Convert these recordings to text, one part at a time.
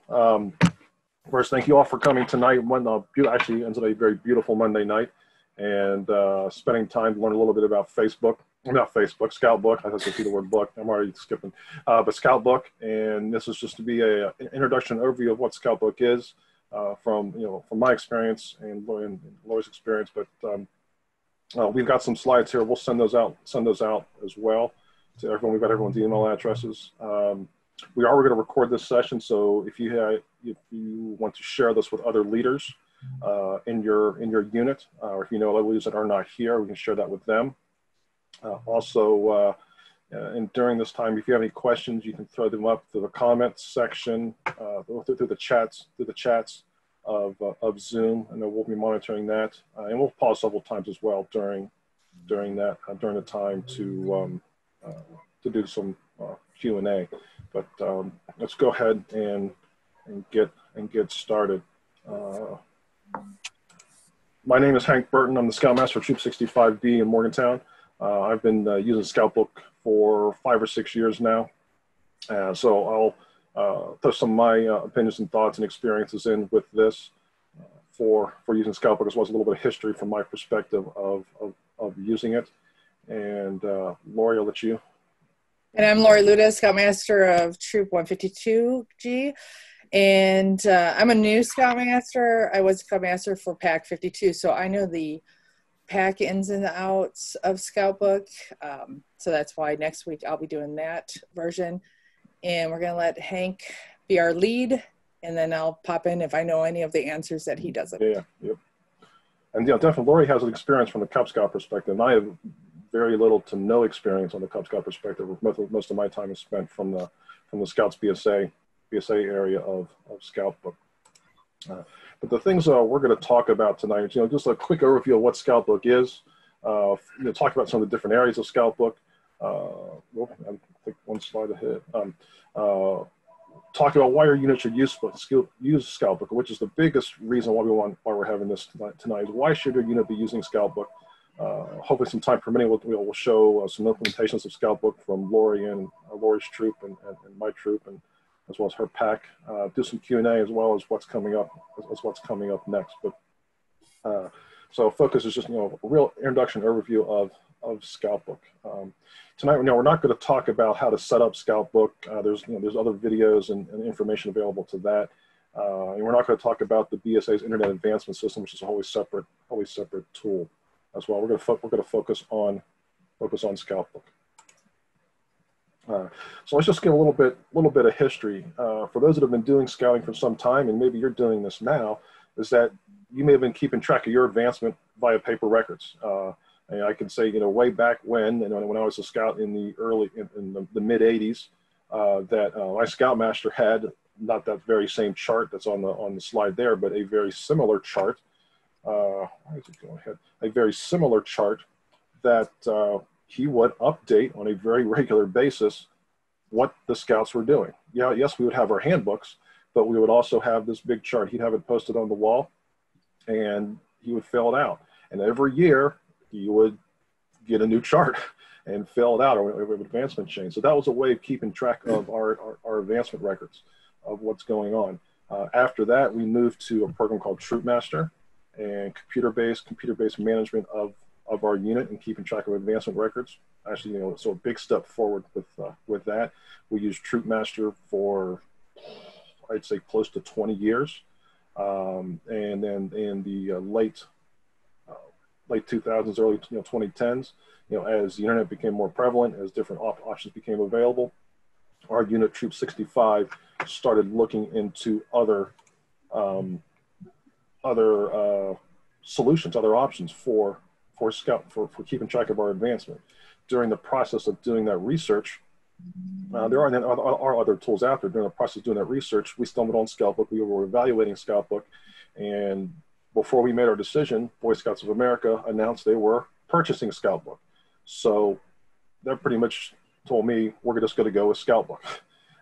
Um, First, thank you all for coming tonight. Actually ends up a very beautiful Monday night, and spending time to learn a little bit about Facebook. Not Facebook, Scoutbook. I have to see the word book. I'm already skipping. But Scoutbook, and this is just to be an introduction overview of what Scoutbook is, from my experience and Lori's experience. But we've got some slides here. We'll send those out as well to everyone. We've got everyone's email addresses. We're going to record this session, so if you want to share this with other leaders in your unit, or if you know other leaders that are not here, we can share that with them. And during this time, if you have any questions, you can throw them up to the comments section, through the chats of Zoom, and then we'll be monitoring that. And we'll pause several times as well during the time to do some Q&A. But let's go ahead and get started. My name is Hank Burton. I'm the Scoutmaster of Troop 65B in Morgantown. I've been using Scoutbook for 5 or 6 years now. So I'll throw some of my opinions and thoughts and experiences in with this for using Scoutbook, as well as a little bit of history from my perspective of using it. And Lori, I'll let you. And I'm Lori Luda, Scoutmaster of Troop 152G. And I'm a new Scoutmaster. I was Scoutmaster for Pack 52, so I know the pack ins and outs of Scoutbook. So that's why next week I'll be doing that version. And we're going to let Hank be our lead, and then I'll pop in if I know any of the answers that he doesn't. Yeah, yep. And definitely Lori has an experience from the Cub Scout perspective, and I have very little to no experience on the Cub Scout perspective. Most of my time is spent from the Scouts BSA area of Scoutbook. But the things we're going to talk about tonight, just a quick overview of what Scoutbook is. Talk about some of the different areas of Scoutbook. I think one slide ahead. Talk about why your unit should use Scoutbook, which is the biggest reason why we're having this tonight. Is why should your unit be using Scoutbook? Hopefully, some time permitting, we'll show some implementations of Scoutbook from Lori and Lori's troop and my troop, and as well as her pack. Do some Q&A as well as what's coming up next. But so focus is just a real introduction overview of Scoutbook. Tonight, we're not going to talk about how to set up Scoutbook. There's other videos and information available to that. And we're not going to talk about the BSA's Internet Advancement System, which is a wholly separate tool as well. We're going to focus on Scoutbook. So let's just give a little bit of history. For those that have been doing scouting for some time, and maybe you're doing this now, is that you may have been keeping track of your advancement via paper records. And I can say, way back when I was a scout in the mid 80s, that my Scoutmaster had not that very same chart that's on the slide there, but a very similar chart. Why is it going ahead? A very similar chart that he would update on a very regular basis what the scouts were doing. Yes, we would have our handbooks, but we would also have this big chart. He'd have it posted on the wall, and he would fill it out. And every year, he would get a new chart and fill it out, or advancement change. So that was a way of keeping track of our advancement records of what's going on. After that, we moved to a program called Troop Master, and computer-based management of our unit and keeping track of advancement records. Actually, so a big step forward with that. We used Troop Master for, I'd say, close to 20 years. And then in the late 2000s, early 2010s, as the internet became more prevalent, as different options became available, our unit, Troop 65, started looking into other solutions, other options for keeping track of our advancement. During the process of doing that research, there are other tools out there. During the process of doing that research, we stumbled on Scoutbook. We were evaluating Scoutbook, and before we made our decision, Boy Scouts of America announced they were purchasing Scoutbook. So that pretty much told me we're just going to go with Scoutbook.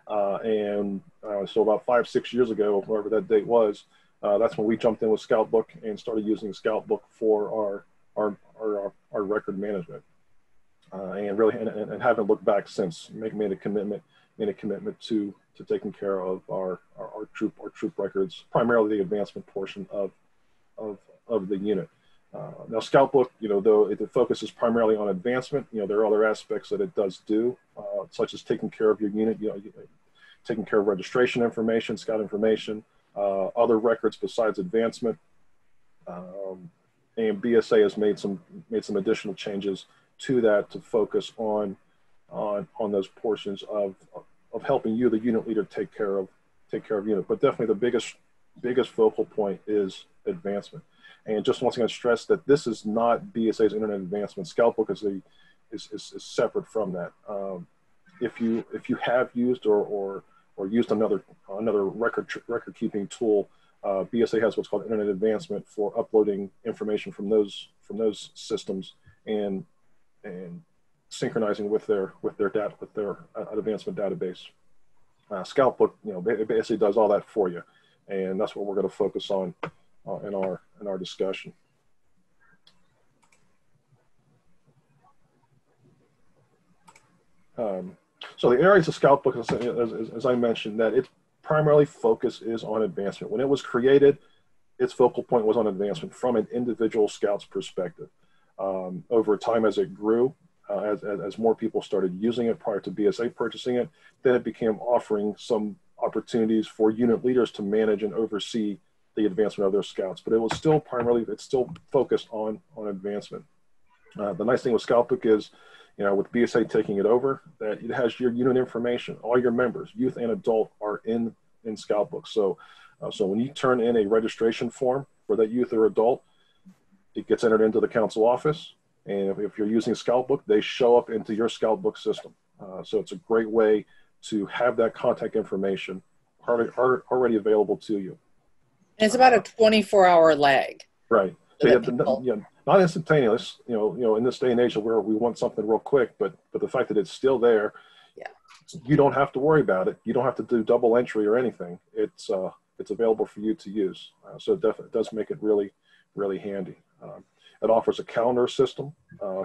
So about 5-6 years ago, whatever that date was, that's when we jumped in with Scoutbook and started using Scoutbook for our record management. And haven't looked back since. Made a commitment made a commitment to taking care of our troop records, primarily the advancement portion of the unit. Now, Scoutbook, though it focuses primarily on advancement, there are other aspects that it does do, such as taking care of your unit, taking care of registration information, scout information, other records besides advancement. And BSA has made some additional changes to that to focus on those portions of helping you, the unit leader, take care of unit. But definitely the biggest focal point is advancement. And just once again, stress that this is not BSA's Internet Advancement. Scoutbook is separate from that. If you have used or used another record keeping tool, BSA has what's called Internet Advancement for uploading information from those systems and synchronizing with their advancement database. Scoutbook, basically does all that for you, and that's what we're going to focus on in our discussion. So the areas of Scoutbook, as I mentioned, that its primarily focus is on advancement. When it was created, its focal point was on advancement from an individual scout's perspective. Over time, as it grew, as more people started using it prior to BSA purchasing it, then it began offering some opportunities for unit leaders to manage and oversee the advancement of their scouts. But it was still it's still focused on advancement. The nice thing with Scoutbook is, with BSA taking it over, that it has your unit information. All your members, youth and adult, are in Scoutbook. So when you turn in a registration form for that youth or adult, it gets entered into the council office. And if you're using Scoutbook, they show up into your Scoutbook system. So it's a great way to have that contact information already available to you. And it's about a 24-hour lag. Right. So not instantaneous, in this day and age where we want something real quick, but the fact that it's still there, you don't have to worry about it. You don't have to do double entry or anything. It's available for you to use. So it definitely does make it really, really handy. It offers a calendar system,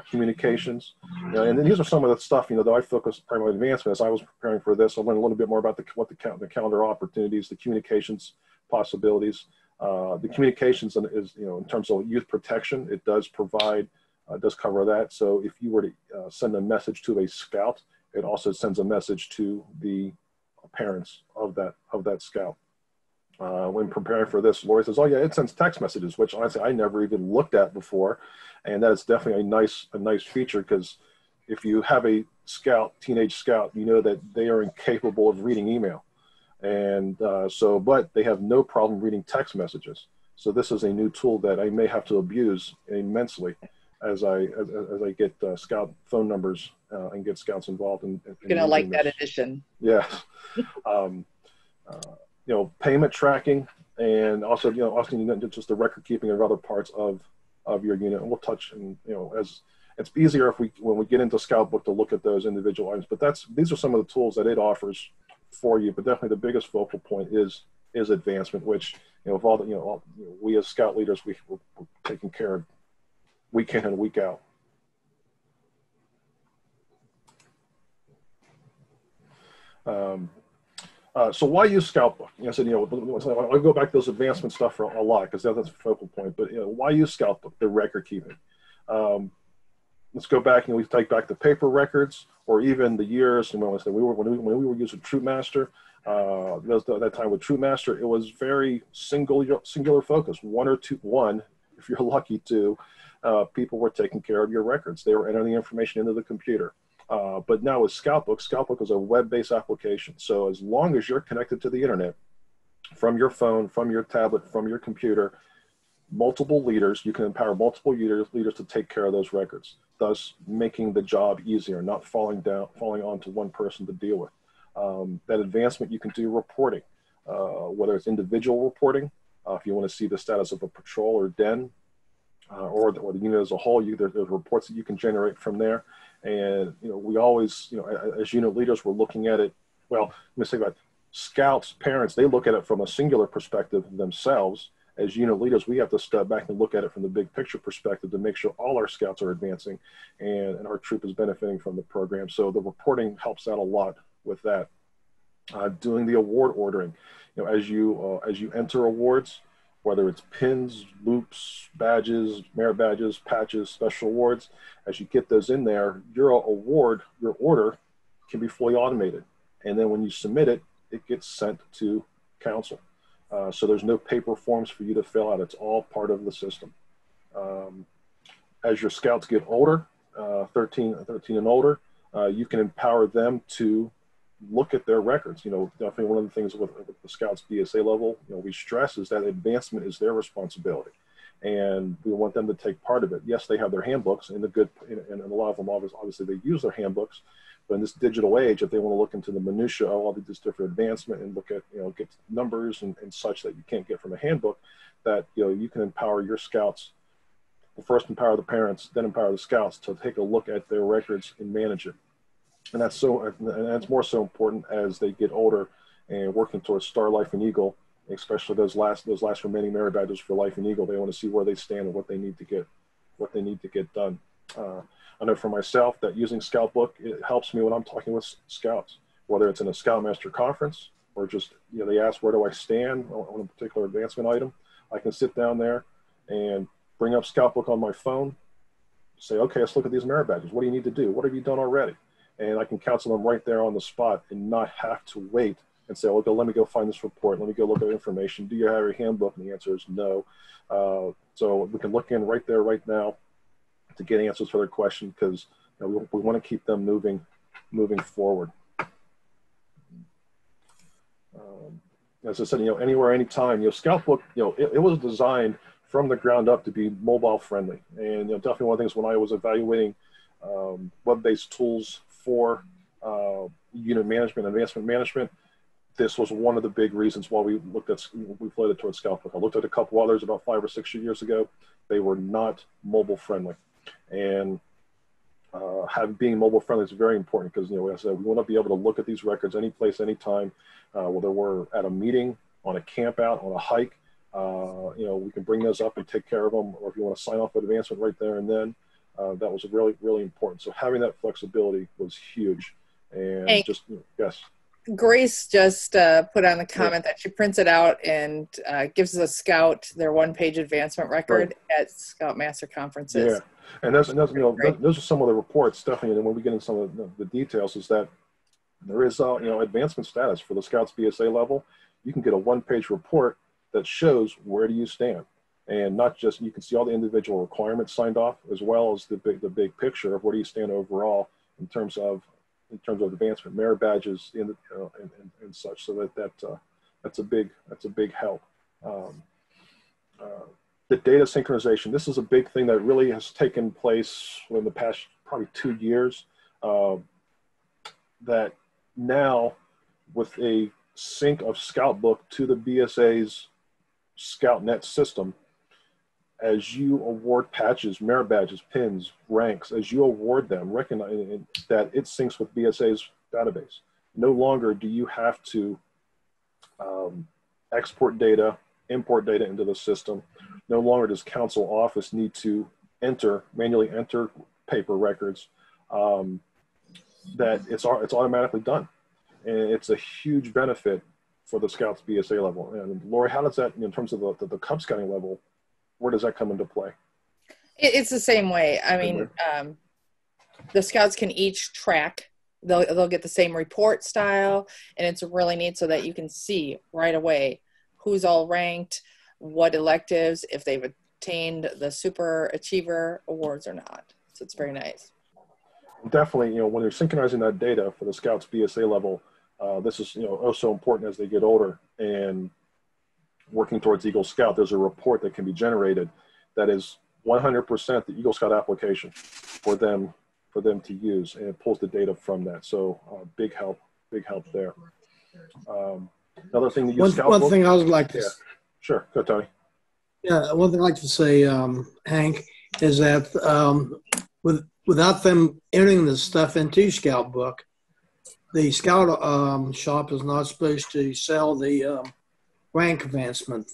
communications, and then these are some of the stuff, that I focused primarily on advancement. As I was preparing for this, I learned a little bit more about the calendar opportunities, the communications possibilities. The communications is, in terms of youth protection, it does provide, does cover that. So if you were to send a message to a scout, it also sends a message to the parents of that scout. When preparing for this, Lori says, "Oh yeah, it sends text messages," which honestly I never even looked at before, and that is definitely a nice feature, because if you have a teenage scout, that they are incapable of reading email. And but they have no problem reading text messages. So this is a new tool that I may have to abuse immensely as I get scout phone numbers and get scouts involved in You're gonna like that addition. Yeah. Payment tracking, and also just the record keeping of other parts of your unit. And we'll touch, and as it's easier when we get into Scoutbook to look at those individual items. But these are some of the tools that it offers for you, but definitely the biggest focal point is advancement, which of all we as scout leaders we're taking care of week in and week out. So why use Scoutbook? I said, I go back to those advancement stuff for a lot, because that's a focal point. But why use Scoutbook? The record keeping. Let's go back and we take back the paper records, or even the years. When we were using TroopMaster, that time with TroopMaster, it was very singular focus. One, if you're lucky, two, people were taking care of your records. They were entering the information into the computer. But now with Scoutbook is a web-based application. So as long as you're connected to the internet, from your phone, from your tablet, from your computer, multiple leaders, you can empower multiple leaders to take care of those records, thus making the job easier, not falling onto one person to deal with. That advancement, you can do reporting, whether it's individual reporting, if you want to see the status of a patrol or den, or the unit as a whole. There's reports that you can generate from there. And we always, as unit leaders, we're looking at it. Well, let me say about scouts, parents, they look at it from a singular perspective themselves. As unit leaders, we have to step back and look at it from the big picture perspective to make sure all our scouts are advancing and our troop is benefiting from the program. So the reporting helps out a lot with that. Doing the award ordering. As you enter awards, whether it's pins, loops, badges, merit badges, patches, special awards, as you get those in there, your order can be fully automated. And then when you submit it, it gets sent to council. So there's no paper forms for you to fill out. It's all part of the system. As your scouts get older, 13 and older, you can empower them to look at their records. Definitely one of the things with the Scouts BSA level, we stress is that advancement is their responsibility, and we want them to take part of it. Yes, they have their handbooks, and and a lot of them obviously they use their handbooks, but in this digital age, if they want to look into the minutia of all these different advancement and look at get numbers and such that you can't get from a handbook, that you can empower your scouts. First empower the parents, then empower the scouts to take a look at their records and manage it. And that's more so important as they get older and working towards Star, Life, and Eagle, especially those last remaining merit badges for Life and Eagle. They want to see where they stand and what they need to get done. I know for myself that using Scoutbook, it helps me when I'm talking with scouts, whether it's in a Scoutmaster conference or just they ask where do I stand on a particular advancement item. I can sit down there and bring up Scoutbook on my phone, say, okay, let's look at these merit badges. What do you need to do? What have you done already? And I can counsel them right there on the spot and not have to wait and say, well, let me go find this report. Let me go look at information. Do you have your handbook? And the answer is no. So we can look in right there, right now to get answers for their question, because we want to keep them moving forward. As I said, anywhere, anytime, Scoutbook, it was designed from the ground up to be mobile friendly. And definitely one of the things when I was evaluating web-based tools for unit management, advancement management, this was one of the big reasons why we floated towards Scoutbook. I looked at a couple others about 5 or 6 years ago. They were not mobile friendly, and being mobile friendly is very important because, as I said, we want to be able to look at these records any place, anytime, whether we're at a meeting, on a camp out, on a hike. We can bring those up and take care of them, or if you want to sign off with advancement right there and then, that was really, really important. So having that flexibility was huge. And hey, yes. Grace just put on the comment that she prints it out and gives a scout their one-page advancement record at Scoutmaster conferences. Yeah, and those are some of the reports, definitely. And when we get into some of the details, is that there is advancement status for the Scouts BSA level. You can get a one-page report that shows where do you stand. And not just, you can see all the individual requirements signed off, as well as the big picture of where do you stand overall in terms of advancement, merit badges, and such. So that's a big help. The data synchronization. This is a big thing that really has taken place in the past probably 2 years. That now with a sync of Scoutbook to the BSA's ScoutNet system, as you award patches, merit badges, pins, ranks, as you award them, recognize that it syncs with BSA's database. No longer do you have to export data, import data into the system. No longer does council office need to manually enter paper records. That it's automatically done. And it's a huge benefit for the Scouts BSA level. And Lori, how does that, in terms of the Cub Scouting level, where does that come into play? It's the same way. I mean, the scouts can each track. They'll get the same report style, and it's really neat so that you can see right away who's all ranked, what electives, if they've attained the Super Achiever awards or not. So it's very nice. Definitely, when you're synchronizing that data for the Scouts BSA level, this is also important as they get older and working towards Eagle Scout. There's a report that can be generated that is 100% the Eagle Scout application for them to use, and it pulls the data from that. So big help there. Another thing that you one thing I would like to sure, go Tony. Yeah, one thing I'd like to say, Hank, is that without them entering the stuff into Scoutbook, the Scout shop is not supposed to sell the rank advancement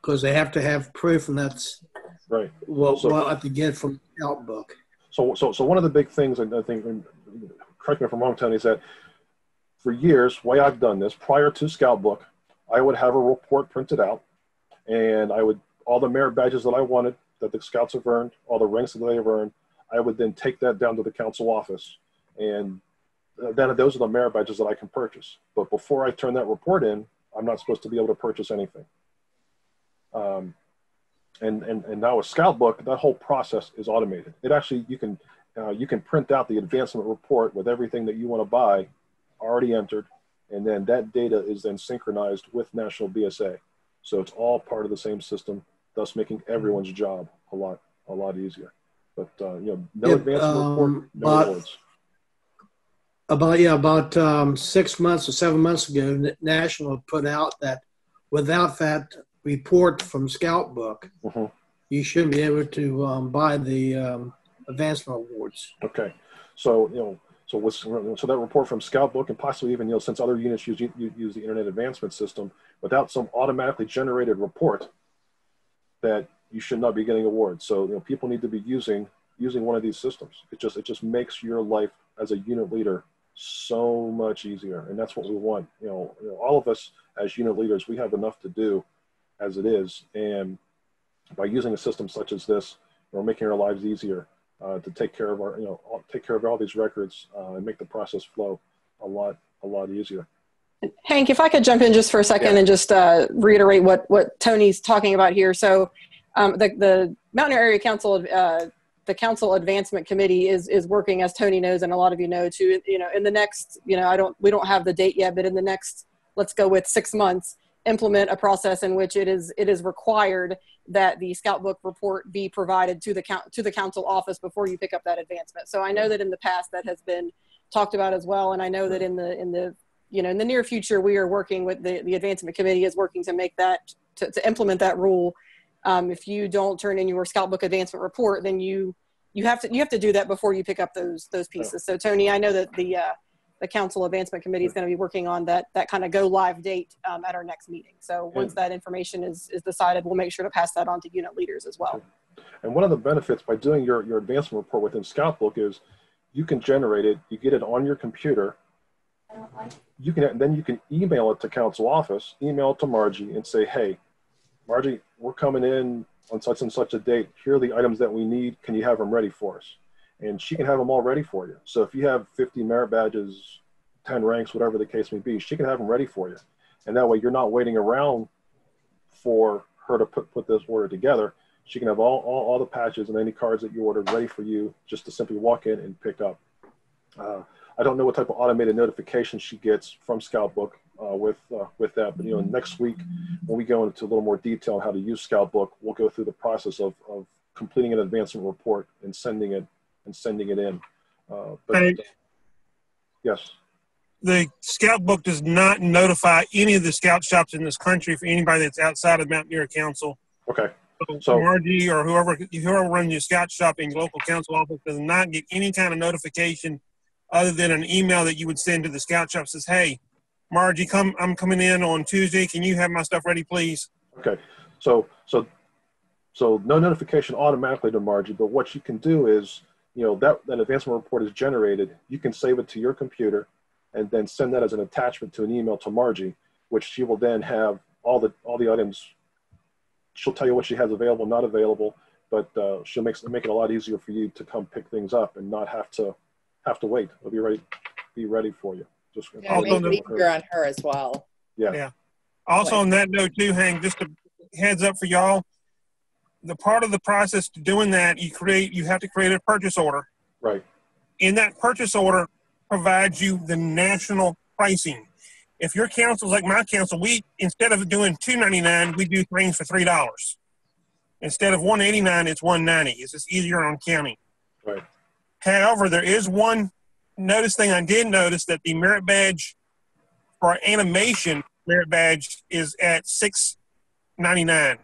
because they have to have proof, and that's right. What I have to get from Scoutbook. So one of the big things, I think, correct me if I'm wrong, Tony, is that for years, the way I've done this, prior to Scoutbook, I would have a report printed out, and I would, all the merit badges that I wanted, that the scouts have earned, all the ranks that they have earned, I would then take that down to the council office, and then those are the merit badges that I can purchase. But before I turn that report in, I'm not supposed to be able to purchase anything. And now with Scoutbook, that whole process is automated. It actually, you can print out the advancement report with everything that you want to buy already entered, and then that data is then synchronized with National BSA. So it's all part of the same system, thus making everyone's job a lot easier. But no advancement report, no rewards. About 6 months or 7 months ago, National put out that without that report from Scoutbook, you shouldn't be able to buy the advancement awards. Okay, so so that report from Scoutbook, and possibly even since other units use the Internet Advancement System, without some automatically generated report, that you should not be getting awards. So people need to be using one of these systems. It just makes your life as a unit leader so much easier, and that's what we want. All of us as unit leaders, we have enough to do as it is, and by using a system such as this, we're making our lives easier to take care of all these records and make the process flow a lot easier. Hank, if I could jump in just for a second and just reiterate what Tony's talking about here. So the Mountaineer Area Council, the Council Advancement Committee is working, as Tony knows, and a lot of you know, to, in the next, we don't have the date yet, but in the next, let's go with 6 months, implement a process in which it is required that the Scoutbook report be provided to the council office before you pick up that advancement. So I know that in the past that has been talked about as well, and I know that in the near future we are working with the Advancement Committee is working to make that to implement that rule. If you don't turn in your Scoutbook advancement report, then you have to do that before you pick up those pieces. So Tony, I know that the Council Advancement Committee is going to be working on that kind of go live date at our next meeting. So once that information is decided, we'll make sure to pass that on to unit leaders as well. And one of the benefits by doing your advancement report within Scoutbook is you can generate it, you get it on your computer. You can email it to council office, email it to Margie and say, hey, Margie, we're coming in on such and such a date. Here are the items that we need. Can you have them ready for us? And she can have them all ready for you. So if you have 50 merit badges, 10 ranks, whatever the case may be, she can have them ready for you. And that way you're not waiting around for her to put this order together. She can have all the patches and any cards that you ordered ready for you just to simply walk in and pick up. I don't know what type of automated notification she gets from Scoutbook with that, but next week when we go into a little more detail on how to use Scoutbook, we'll go through the process of completing an advancement report and sending it in. Yes. The Scoutbook does not notify any of the scout shops in this country for anybody that's outside of Mountaineer Council. Okay. So Margie or whoever runs your scout shop in your local council office does not get any kind of notification other than an email that you would send to the scout shop says, hey, Margie, I'm coming in on Tuesday. Can you have my stuff ready, please? Okay. So no notification automatically to Margie, but what you can do is, that advancement report is generated. You can save it to your computer and then send that as an attachment to an email to Margie, which she will then have all the items. She'll tell you what she has available, not available, but she'll make it a lot easier for you to come pick things up and not have to wait. It'll be ready for you. Just make it easier on her as well. Yeah. Also on that note too, Hank, just a heads up for y'all. The part of the process to doing that, you have to create a purchase order. Right. In that purchase order provides you the national pricing. If your council's like my council, we, instead of doing $2.99, we do things for $3. Instead of $1.89, it's $1.90. It's just easier on county. Right. However, there is one thing I did notice, that the merit badge for animation merit badge is at $6.99.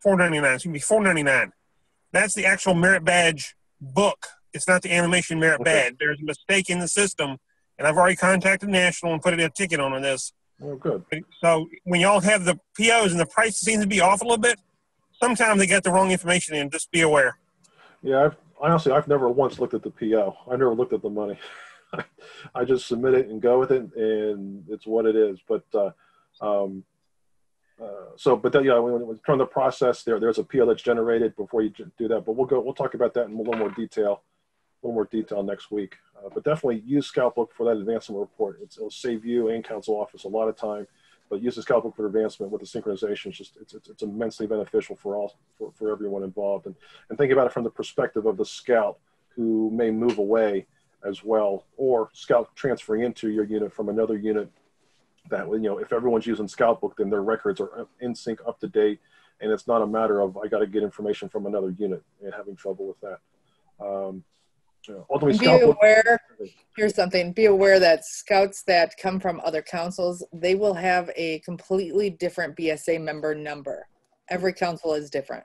$4.99, excuse me, $4.99. That's the actual merit badge book. It's not the animation merit badge. There's a mistake in the system, and I've already contacted National and put a ticket on this. Oh, good. So when y'all have the POs and the price seems to be off a little bit, sometimes they get the wrong information in. Just be aware. Yeah, honestly, I've never once looked at the PO. I never looked at the money. I just submit it and go with it, and it's what it is. But but then, when we turn the process, there's a PO that's generated before you do that. But we'll talk about that in a little more detail next week. But definitely use Scoutbook for that advancement report. It'll save you and council office a lot of time. But use the Scoutbook for advancement with the synchronization. It's immensely beneficial for everyone involved. And think about it from the perspective of the scout who may move away as well, or scout transferring into your unit from another unit. That, if everyone's using Scoutbook, then their records are in sync, up to date, and it's not a matter of I got to get information from another unit and having trouble with that. Ultimately, here's something. Be aware that scouts that come from other councils, they will have a completely different BSA member number. Every council is different.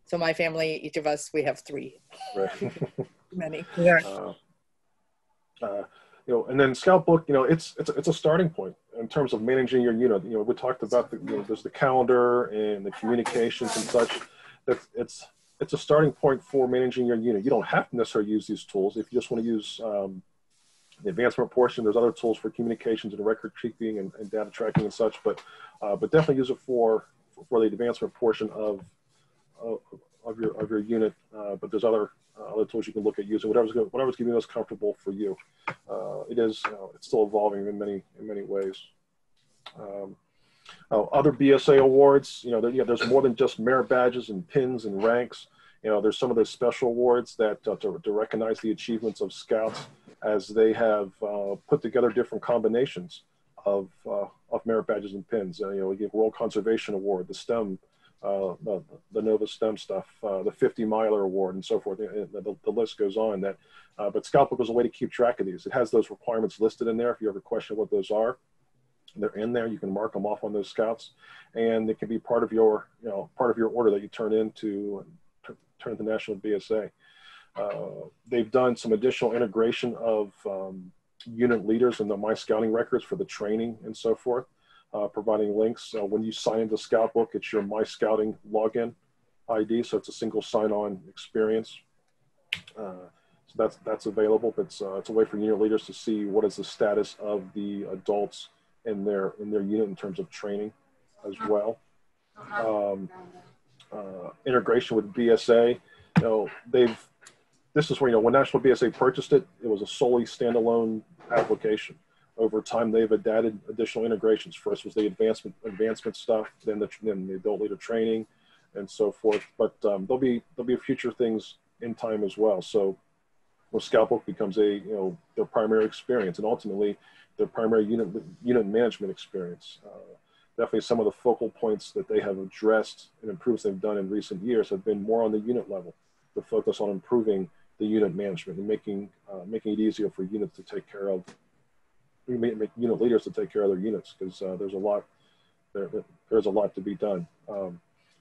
So my family, each of us, we have 3. Right. Many. Yeah. And then Scoutbook, it's a starting point in terms of managing your unit. We talked about there's the calendar and the communications and such. It's a starting point for managing your unit. You don't have to necessarily use these tools. If you just want to use the advancement portion, there's other tools for communications and record keeping and data tracking and such. But definitely use it for the advancement portion of your unit. But there's other tools you can look at using. Whatever's giving you most comfortable for you. It's still evolving in many ways. Other BSA awards, there's more than just merit badges and pins and ranks. There's some of those special awards that to recognize the achievements of scouts as they have put together different combinations of merit badges and pins. We give World Conservation Award, the STEM, the Nova STEM stuff, the 50 Miler Award, and so forth. The list goes on. But Scoutbook is a way to keep track of these. It has those requirements listed in there. If you ever question what those are, they're in there. You can mark them off on those scouts, and it can be part of your order that you turn into the National BSA. They've done some additional integration of unit leaders in the My Scouting records for the training and so forth, providing links. When you sign into Scoutbook, it's your My Scouting login ID, so it's a single sign-on experience. So that's available. But it's a way for unit leaders to see what is the status of the adults in their unit in terms of training as well. Integration with BSA, this is where, when National BSA purchased it, it was a solely standalone application. Over time, they've added additional integrations. First was the advancement stuff, then the adult leader training, and so forth. But there'll be future things in time as well. So, Scoutbook becomes their primary experience, and ultimately their primary unit management experience. Definitely some of the focal points that they have addressed and improvements they've done in recent years have been more on the unit level, to focus on improving the unit management and making it easier for units to take care of, make unit leaders to take care of their units, because there's a lot to be done.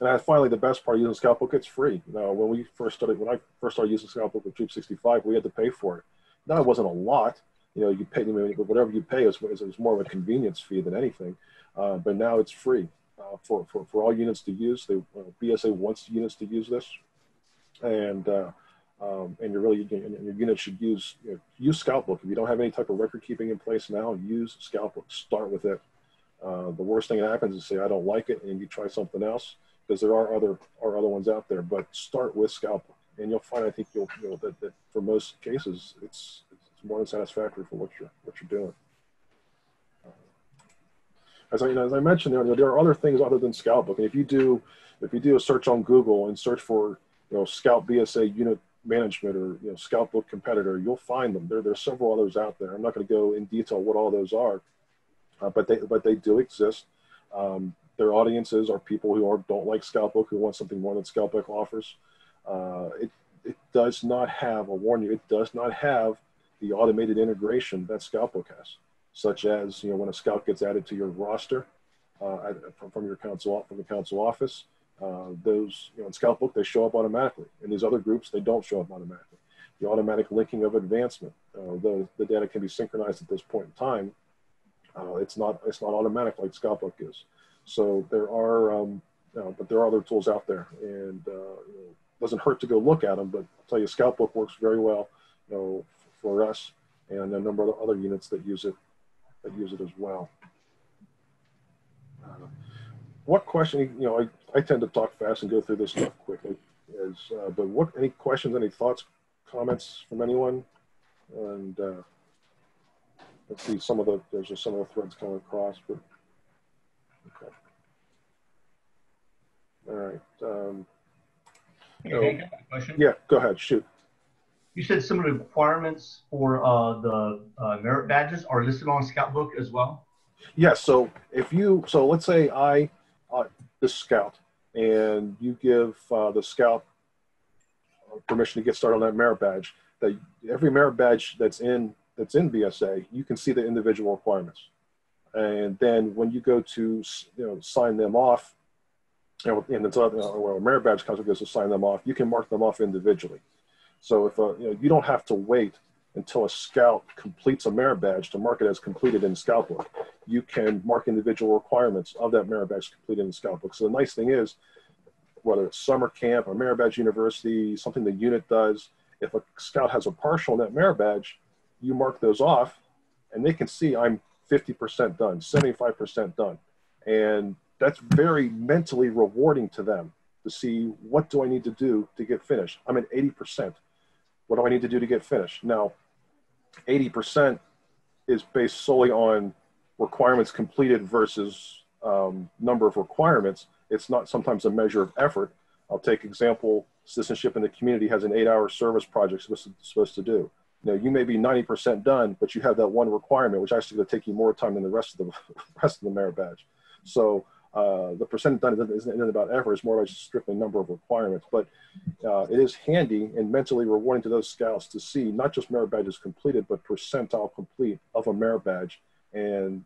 And finally, the best part of using Scoutbook, it's free. When I first started using Scoutbook with Troop 65, we had to pay for it. Now it wasn't a lot. You pay, whatever you pay is more of a convenience fee than anything. But now it's free for all units to use. BSA wants units to use this, and your unit should use Scoutbook. If you don't have any type of record keeping in place now, use Scoutbook. Start with it. The worst thing that happens is say I don't like it, and you try something else, because there are other ones out there. But start with Scoutbook, and you'll find, I think that for most cases it's more than satisfactory for what you're doing. As I mentioned, there are other things other than Scoutbook. And if you do a search on Google and search for Scout BSA unit management or Scoutbook competitor, you'll find them. There's several others out there. I'm not going to go in detail what all those are, but they do exist. Their audiences are people who don't like Scoutbook, who want something more than Scoutbook offers. It does not have, I'll warn you, it does not have the automated integration that Scoutbook has, such as when a scout gets added to your roster from the council office, those in Scoutbook, they show up automatically. In these other groups, they don't show up automatically. The automatic linking of advancement, the data can be synchronized at this point in time. It's not automatic like Scoutbook is. So there are but there are other tools out there, and it doesn't hurt to go look at them. But I'll tell you, Scoutbook works very well for us. and a number of other units that use it as well. What question, you know, I tend to talk fast and go through this stuff quickly, but any questions, any thoughts, comments from anyone? And let's see, there's just some of the threads coming across, but okay. All right. Hey, I got a question. Yeah, go ahead, shoot. You said some of the requirements for the merit badges are listed on Scoutbook as well? Yeah, so let's say the scout, and you give the scout permission to get started on that merit badge. That every merit badge that's in BSA, you can see the individual requirements, and then when you go to sign them off, and it's where a merit badge council goes to sign them off, you can mark them off individually. So if you don't have to wait until a scout completes a merit badge to mark it as completed in Scoutbook. You can mark individual requirements of that merit badge completed in Scoutbook. So the nice thing is, whether it's summer camp or merit badge university, something the unit does, if a scout has a partial in that merit badge, you mark those off, and they can see I'm 50% done, 75% done, and that's very mentally rewarding to them to see, what do I need to do to get finished? I'm at 80%. What do I need to do to get finished? Now, 80% is based solely on requirements completed versus number of requirements. It's not sometimes a measure of effort. I'll take example, citizenship in the community has an 8-hour service project supposed to do. You may be 90% done, but you have that one requirement, which actually going to take you more time than the rest of the merit badge. So the percent done isn't about effort, it's more about just strictly number of requirements. But it is handy and mentally rewarding to those scouts to see not just merit badges completed, but percentile complete of a merit badge. And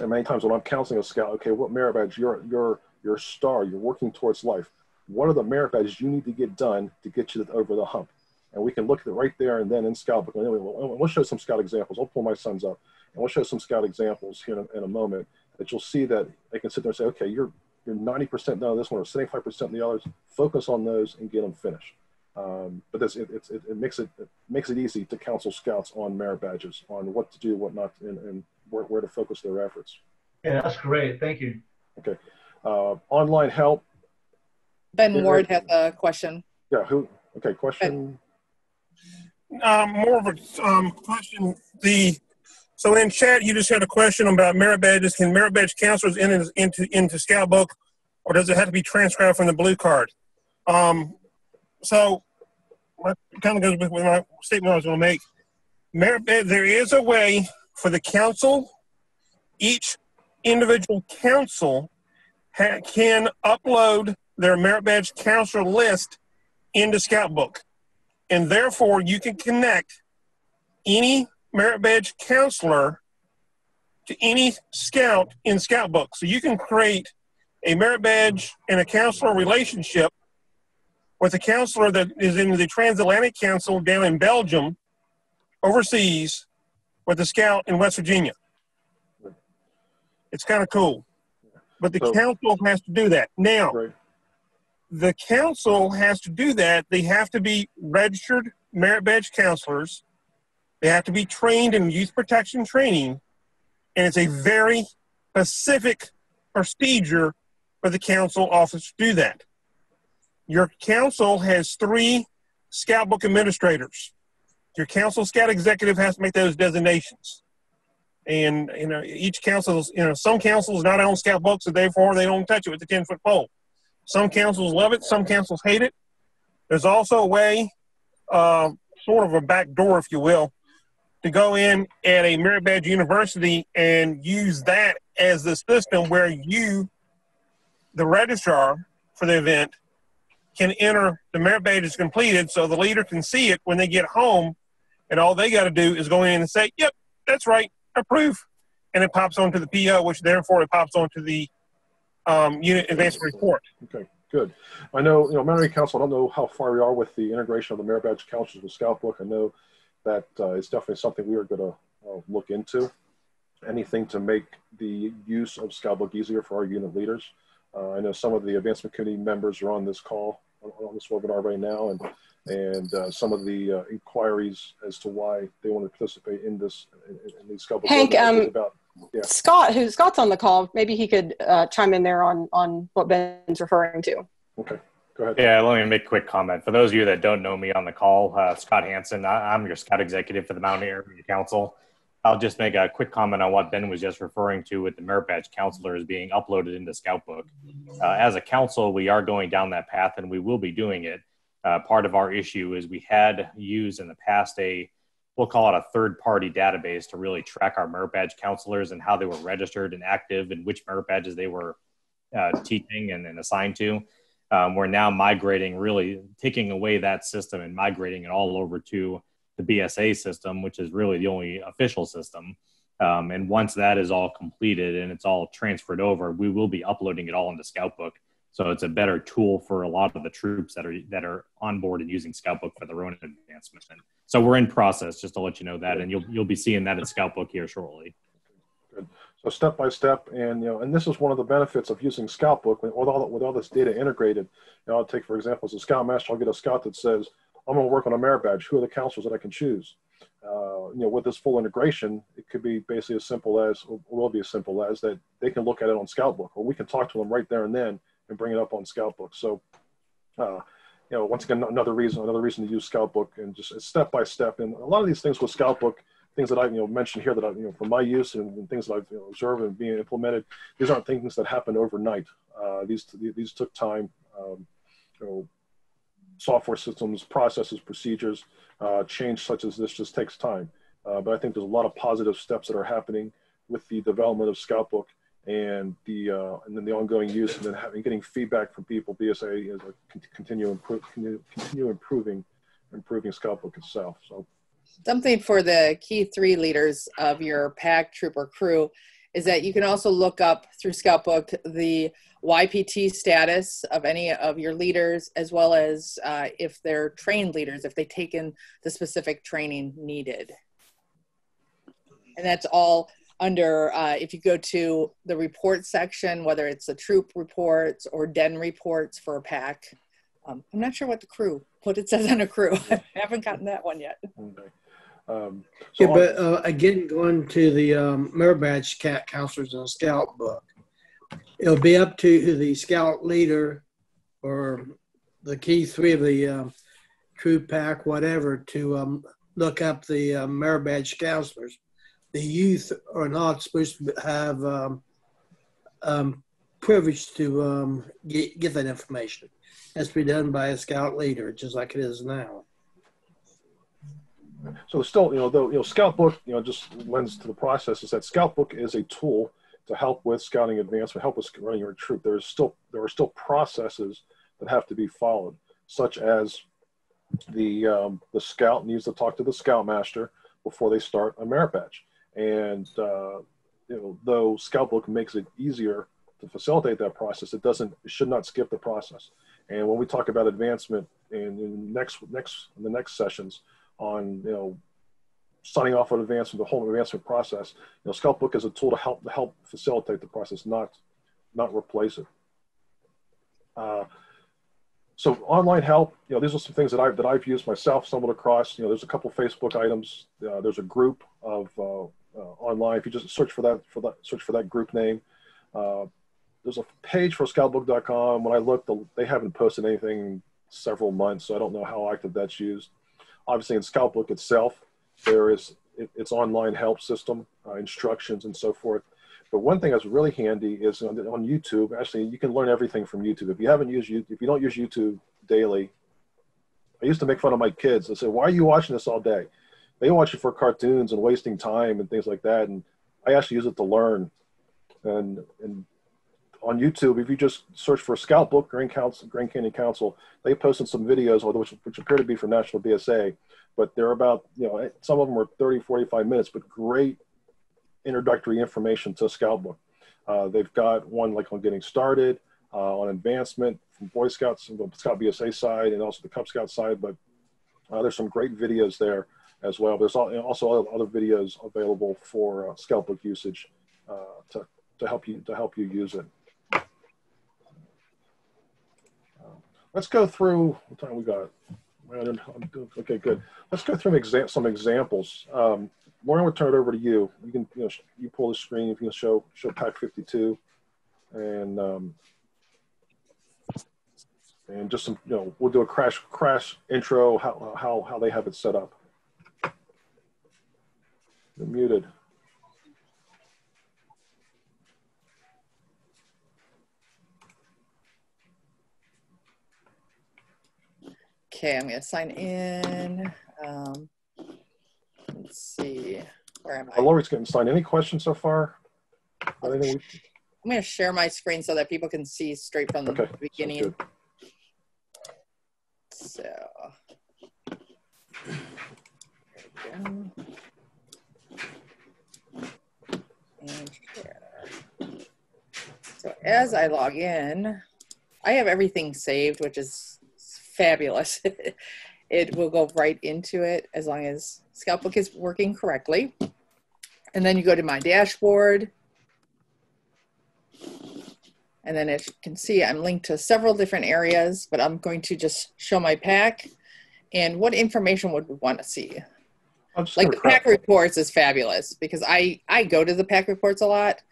many times when I'm counseling a scout, okay, what merit badge, you're a star, you're working towards life. What are the merit badges you need to get done to get you over the hump? And we can look at it right there and then in Scoutbook. And we'll show some scout examples. I'll pull my sons up and we'll show some scout examples here in a moment that you'll see that they can sit there and say, okay, you're 90% done on this one or 75% on the others. Focus on those and get them finished. But it makes it easy to counsel scouts on merit badges, on what to do, what not, and where to focus their efforts. Yeah, that's great. Thank you. Okay. Online help. Ben Ward has a question. Yeah. Who? Okay. Question. More of a question. So in chat, you just had a question about merit badges. Can merit badge counselors into Scoutbook, or does it have to be transcribed from the blue card? So what kind of goes with my statement I was going to make. Merit badge, there is a way for the council, each individual council can upload their merit badge counselor list into Scoutbook. And therefore, you can connect any merit badge counselor to any scout in Scoutbook. So you can create a merit badge and a counselor relationship with a counselor that is in the Transatlantic Council down in Belgium, overseas, with a scout in West Virginia. It's kind of cool. But the council has to do that. Now, the council has to do that. They have to be registered merit badge counselors. They have to be trained in youth protection training. And it's a very specific procedure for the council office to do that. Your council has 3 Scoutbook administrators. Your council scout executive has to make those designations. And, each council, some councils not on Scoutbook, so therefore they don't touch it with the 10-foot pole. Some councils love it. Some councils hate it. There's also a way, sort of a back door, if you will, to go in at a merit badge university and use that as the system where you, the registrar for the event, can enter the merit badges completed so the leader can see it when they get home, and all they got to do is go in and say, yep, that's right, approve. And it pops onto the PO, which therefore it pops onto the unit advancement report. Okay, good. I know, Merit Council, I don't know how far we are with the integration of the merit badge counselors with Scoutbook. I know that it's definitely something we are going to look into. Anything to make the use of Scoutbook easier for our unit leaders. I know some of the advancement committee members are on this call on this webinar right now, and some of the inquiries as to why they want to participate in this in these Scoutbook Hank, webinars about. Yeah. Scott's on the call. Maybe he could chime in there on what Ben's referring to. Okay, go ahead. Yeah, let me make a quick comment. For those of you that don't know me on the call, Scott Hansen, I'm your Scout executive for the Mountain Area Council. I'll just make a quick comment on what Ben was just referring to with the merit badge counselors being uploaded into Scoutbook. As a council, we are going down that path, and we will be doing it. Part of our issue is we had used in the past we'll call it a third-party database to really track our merit badge counselors and how they were registered and active and which merit badges they were teaching and assigned to. We're now migrating, really taking away that system and migrating it all over to the BSA system, which is really the only official system. And once that is all completed and it's all transferred over, we will be uploading it all into Scoutbook. So it's a better tool for a lot of the troops that are on board and using Scoutbook for their own advancement. So we're in process, just to let you know that, and you'll be seeing that in Scoutbook here shortly. Good. So step by step, and and this is one of the benefits of using Scoutbook with all this data integrated. I'll take, for example, as a Scoutmaster, I'll get a Scout that says, I'm going to work on a merit badge. Who are the counselors that I can choose? With this full integration, it could be basically as simple as, or will be as simple as, that they can look at it on Scoutbook, or we can talk to them right there and then and bring it up on Scoutbook. So, once again, another reason to use Scoutbook, and just step by step. And a lot of these things with Scoutbook, things that I mentioned here that I for my use and things that I've observed and being implemented, these aren't things that happen overnight. These took time. Software systems, processes, procedures, change such as this just takes time. But I think there's a lot of positive steps that are happening with the development of Scoutbook and then the ongoing use, and then getting feedback from people. BSA is continue improving Scoutbook itself. So something for the key 3 leaders of your PAC troop or crew is that you can also look up through Scoutbook the YPT status of any of your leaders, as well as if they're trained leaders, if they've taken the specific training needed. And that's all under, if you go to the report section, whether it's the troop reports or den reports for a PAC. I'm not sure what it says on a crew. I haven't gotten that one yet. Okay. Again, going to the merit badge counselors in the Scoutbook, it'll be up to the Scout leader or the key 3 of the troop PAC, whatever, to look up the merit badge counselors. The youth are not supposed to have privilege to get that information. It has to be done by a Scout leader, just like it is now. So still, Scoutbook, just lends to the process is that Scoutbook is a tool to help with scouting advancement, help with running your troop. There are still processes that have to be followed, such as the Scout needs to talk to the Scoutmaster before they start a merit badge. And though Scoutbook makes it easier to facilitate that process, it should not skip the process. And when we talk about advancement in the next sessions on signing off on advancement, the whole advancement process, Scoutbook is a tool to help facilitate the process, not replace it. So online help, these are some things that I've used myself, stumbled across. There's a couple Facebook items. There's a group of online. If you just search for that group name, there's a page for Scoutbook.com. When I looked, they haven't posted anything in several months, so I don't know how active that's used. Obviously, in Scoutbook itself, there is its online help system, instructions, and so forth. But one thing that's really handy is on YouTube. Actually, you can learn everything from YouTube. If you don't use YouTube daily, I used to make fun of my kids. I said, "Why are you watching this all day?" They watch it for cartoons and wasting time and things like that. And I actually use it to learn. And on YouTube, if you just search for Scoutbook, Grand Canyon Council, they posted some videos which appear to be from National BSA, but they're about, some of them are 30, 45 minutes, but great introductory information to Scoutbook. They've got one like on getting started, on advancement from Boy Scouts, the Scout BSA side, and also the Cub Scout side, but there's some great videos there as well. There's also other videos available for Scoutbook usage to help you use it. let's go through, what time we got? Okay, good. Let's go through some examples. Lauren, we'll turn it over to you. You can, you pull the screen, if you can show Pack 52, and just some, we'll do a crash intro, how they have it set up. You're muted. Okay, I'm going to sign in. Let's see. Where am I? Lori's getting signed. Any questions so far? I'm going to share my screen so that people can see straight from the beginning. So, there we go. And share. So as I log in, I have everything saved, which is fabulous. It will go right into it as long as Scoutbook is working correctly. And then you go to my dashboard. And then as you can see, I'm linked to several different areas, but I'm going to just show my pack. And what information would we want to see? Like the pack reports is fabulous because I go to the pack reports a lot.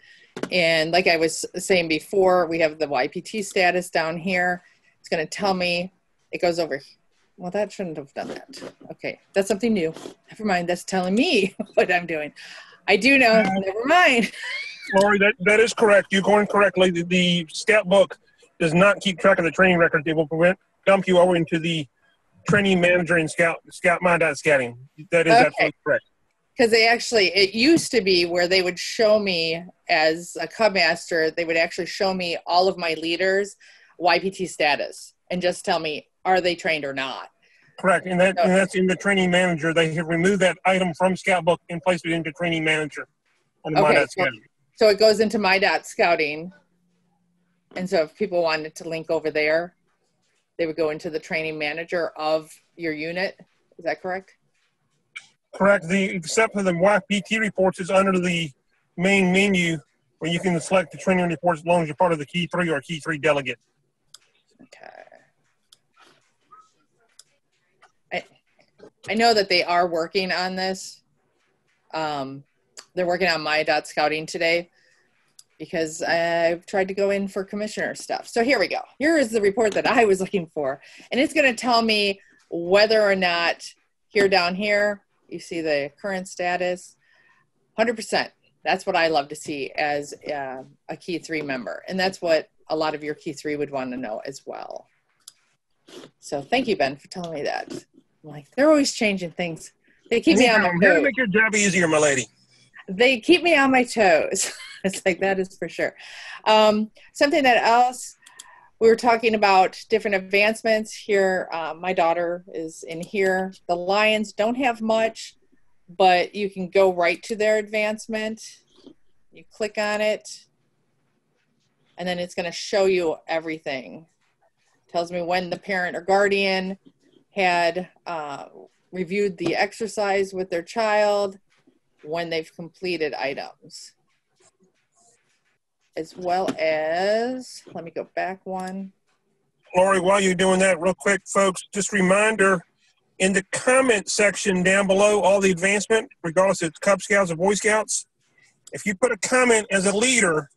And like I was saying before, we have the YPT status down here. It's going to tell me, it goes over. Well, that shouldn't have done that. Okay, that's something new. Never mind, that's telling me what I'm doing. I do know, never mind. Lori, that is correct. You're going correctly. The Scoutbook does not keep track of the training record. It will dump you over into the training manager in my.scouting. That is absolutely correct. Because it used to be where they would show me as a Cub Master, they would actually show me all of my leaders' YPT status and just tell me, are they trained or not? Correct, and that's in the training manager. They have removed that item from Scoutbook and placed it into training manager on the my.scouting. So it goes into my.scouting. And so if people wanted to link over there, they would go into the training manager of your unit. Is that correct? Correct. Except for the YPT reports is under the main menu where you can select the training reports as long as you're part of the Key 3 or Key 3 delegate. Okay. I know that they are working on this. They're working on my.scouting today because I've tried to go in for commissioner stuff. So here we go. Here is the report that I was looking for. And it's going to tell me whether or not down here, you see the current status, 100%. That's what I love to see as a Key 3 member. And that's what a lot of your Key 3 would want to know as well. So thank you, Ben, for telling me that. I'm like, they're always changing things. They keep me on my toes. I'm here to make your job easier, my lady. They keep me on my toes. It's like, that is for sure. Something that else, we were talking about different advancements here. My daughter is in here. The Lions don't have much, but you can go right to their advancement. You click on it, and then it's going to show you everything. Tells me when the parent or guardian had reviewed the exercise with their child, when they've completed items. As well as, let me go back one. Lori, while you're doing that real quick, folks, just reminder, in the comment section down below, all the advancement, regardless if it's Cub Scouts or Boy Scouts, if you put a comment as a leader,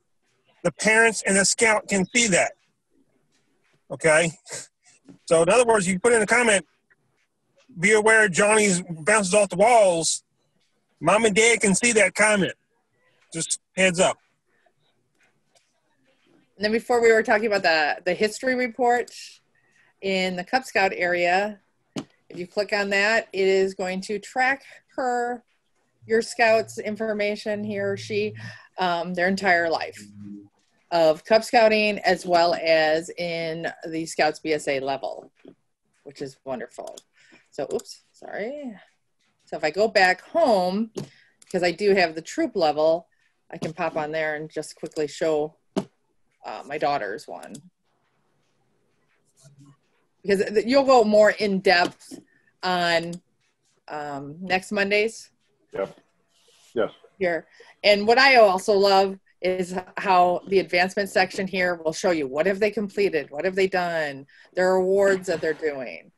the parents and the scout can see that. Okay? So in other words, you put in a comment, be aware Johnny's bounces off the walls, mom and dad can see that comment. Just heads up. And then before we were talking about the history report in the Cub Scout area, if you click on that, it is going to track your scout's information, he or she, their entire life of Cub Scouting as well as in the Scouts BSA level, which is wonderful. So, oops, sorry. So if I go back home, because I do have the troop level, I can pop on there and just quickly show my daughter's one. Because you'll go more in depth on next Mondays. Yep. Yes. Here. And what I also love, is how the advancement section here will show you what have they completed, what have they done, their awards that they're doing,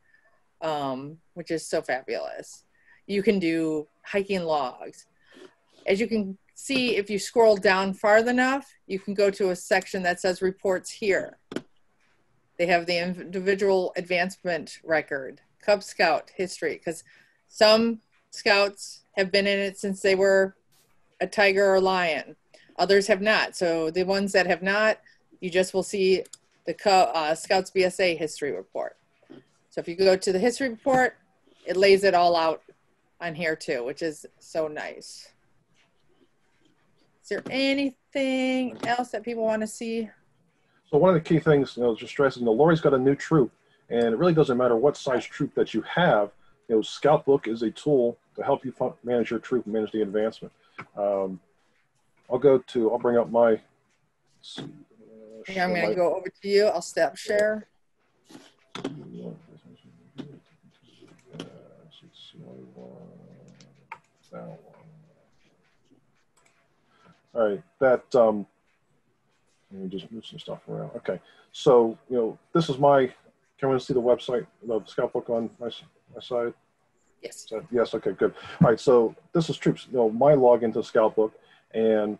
which is so fabulous. You can do hiking logs. As you can see, if you scroll down far enough, you can go to a section that says reports here. They have the individual advancement record, Cub Scout history, because some scouts have been in it since they were a tiger or lion. Others have not. So the ones that have not, you just will see the Scouts BSA history report. So if you go to the history report, it lays it all out on here too, which is so nice. Is there anything else that people want to see? So one of the key things, just stressing, Lori's got a new troop, and it really doesn't matter what size troop that you have. Scoutbook is a tool to help you manage your troop and manage the advancement. I'll bring up my. I'm going to go over to you. I'll stop share. All right, let me just move some stuff around. Okay, so this is my. Can we see the website, the Scoutbook on my side? Yes. Yes. Okay. Good. All right. So this is troops. My login to Scoutbook, and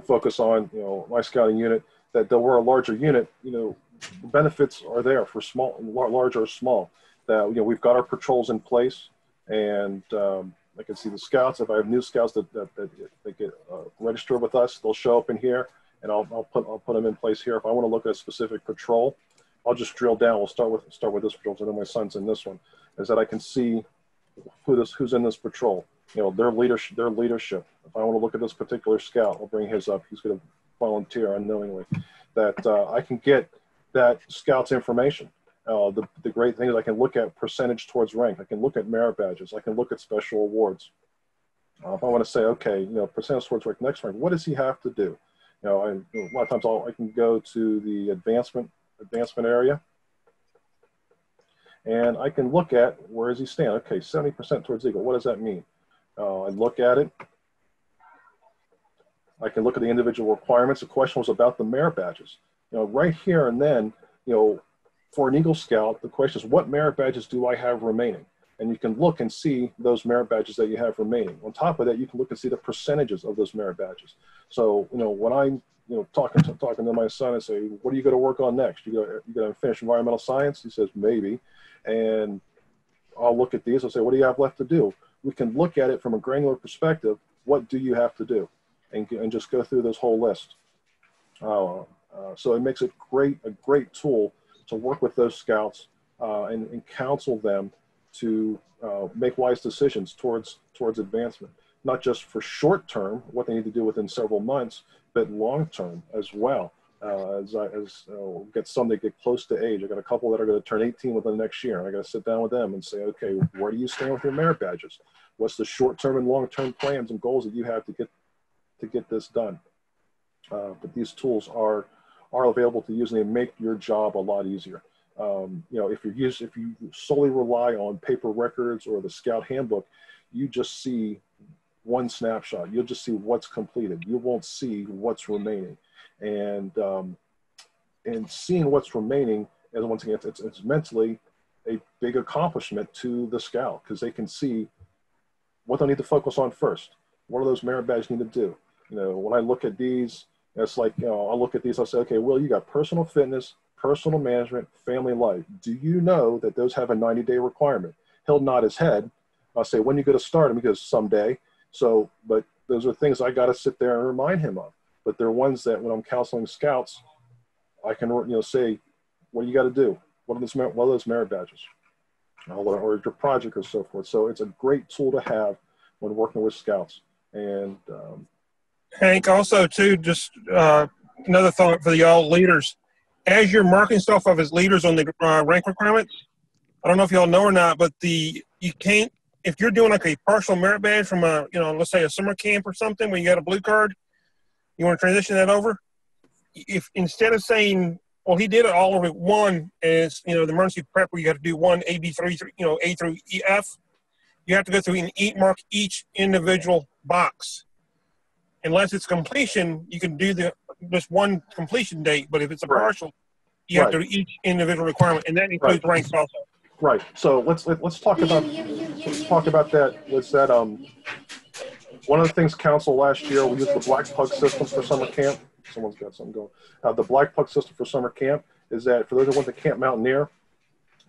focus on my scouting unit. That we're a larger unit. The benefits are there for small, large or small. That we've got our patrols in place, and I can see the scouts. If I have new scouts that get registered with us, they'll show up in here, and I'll put them in place here. If I want to look at a specific patrol, I'll just drill down. We'll start with this patrol. So then my son's in this one. Is that I can see who's in this patrol. Their leadership. If I want to look at this particular scout, I'll bring his up. He's going to volunteer unknowingly. That I can get that scout's information. The great thing is I can look at percentage towards rank. I can look at merit badges. I can look at special awards. If I want to say, okay, percentage towards rank, next rank, what does he have to do? A lot of times I can go to the advancement area, and I can look at where does he stand. Okay, 70% towards Eagle. What does that mean? I look at it. I can look at the individual requirements. The question was about the merit badges. Right here and then, for an Eagle Scout, the question is, what merit badges do I have remaining? And you can look and see those merit badges that you have remaining. On top of that, you can look and see the percentages of those merit badges. So, when I'm, talking to my son and say, what are you going to work on next? You going to finish environmental science? He says, maybe. And I'll look at these. I'll say, what do you have left to do? We can look at it from a granular perspective. What do you have to do? And just go through this whole list. So it makes it a great tool to work with those scouts and counsel them to make wise decisions towards advancement, not just for short term, what they need to do within several months, but long term as well. Get some that get close to age. I got a couple that are going to turn 18 within the next year. And I got to sit down with them and say, okay, where do you stand with your merit badges? What's the short term and long term plans and goals that you have to get this done? But these tools are available to use, and they make your job a lot easier. If you solely rely on paper records or the Scout Handbook, you just see one snapshot. You'll just see what's completed. You won't see what's remaining. And seeing what's remaining, as once again, it's mentally a big accomplishment to the Scout, because they can see what they need to focus on first. What do those merit badges need to do? When I look at these, it's like, I'll look at these, I'll say, okay, Will, you got personal fitness, personal management, family life. Do you know that those have a 90-day requirement? He'll nod his head. I'll say, when are you going to start them? He goes, someday. So, but those are things I got to sit there and remind him of. But they're ones that when I'm counseling scouts, I can, say, what do you got to do? What are those merit badges? Or your project or so forth. So it's a great tool to have when working with scouts. And Hank, also too, just another thought for the all leaders. As you're marking stuff off as leaders on the rank requirement, I don't know if y'all know or not, but you can't, if you're doing like a partial merit badge from let's say a summer camp or something where you got a blue card, you want to transition that over. If instead of saying, well, he did it all over one, as the emergency prep where you got to do one A, B, A through F, you have to go through and mark each individual box. unless it's completion, you can do just one completion date. But if it's a Right. partial, you have Right. to each individual requirement, and that includes Right. ranks also. Right. So let's talk about that. Was that one of the things council last year, we used the black plug system for summer camp. Someone's got something going. The black plug system for summer camp is that for those that went to Camp Mountaineer,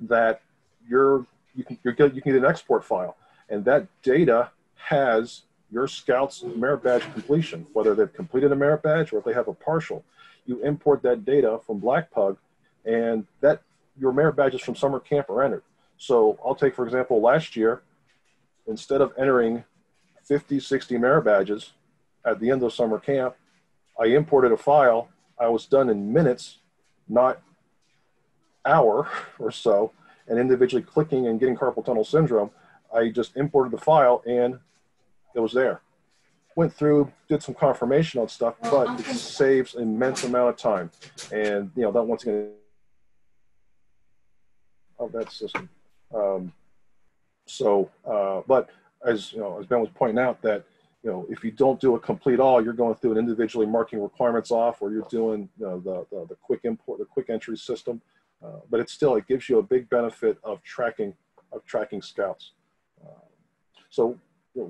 that you can get an export file, and that data has your scouts' merit badge completion, whether they've completed a merit badge or if they have a partial. You import that data from Black Pug, and that your merit badges from summer camp are entered. So I'll take, for example, last year, instead of entering 50, 60 merit badges at the end of summer camp, I imported a file. I was done in minutes, not hour or so, and individually clicking and getting carpal tunnel syndrome. I just imported the file and it was there. Went through, did some confirmation on stuff, but it saves an immense amount of time. And that once again, of that system. But as as Ben was pointing out, that if you don't do a complete all, you're going through and individually marking requirements off, or you're doing the quick import, the quick entry system. But it gives you a big benefit of tracking scouts. So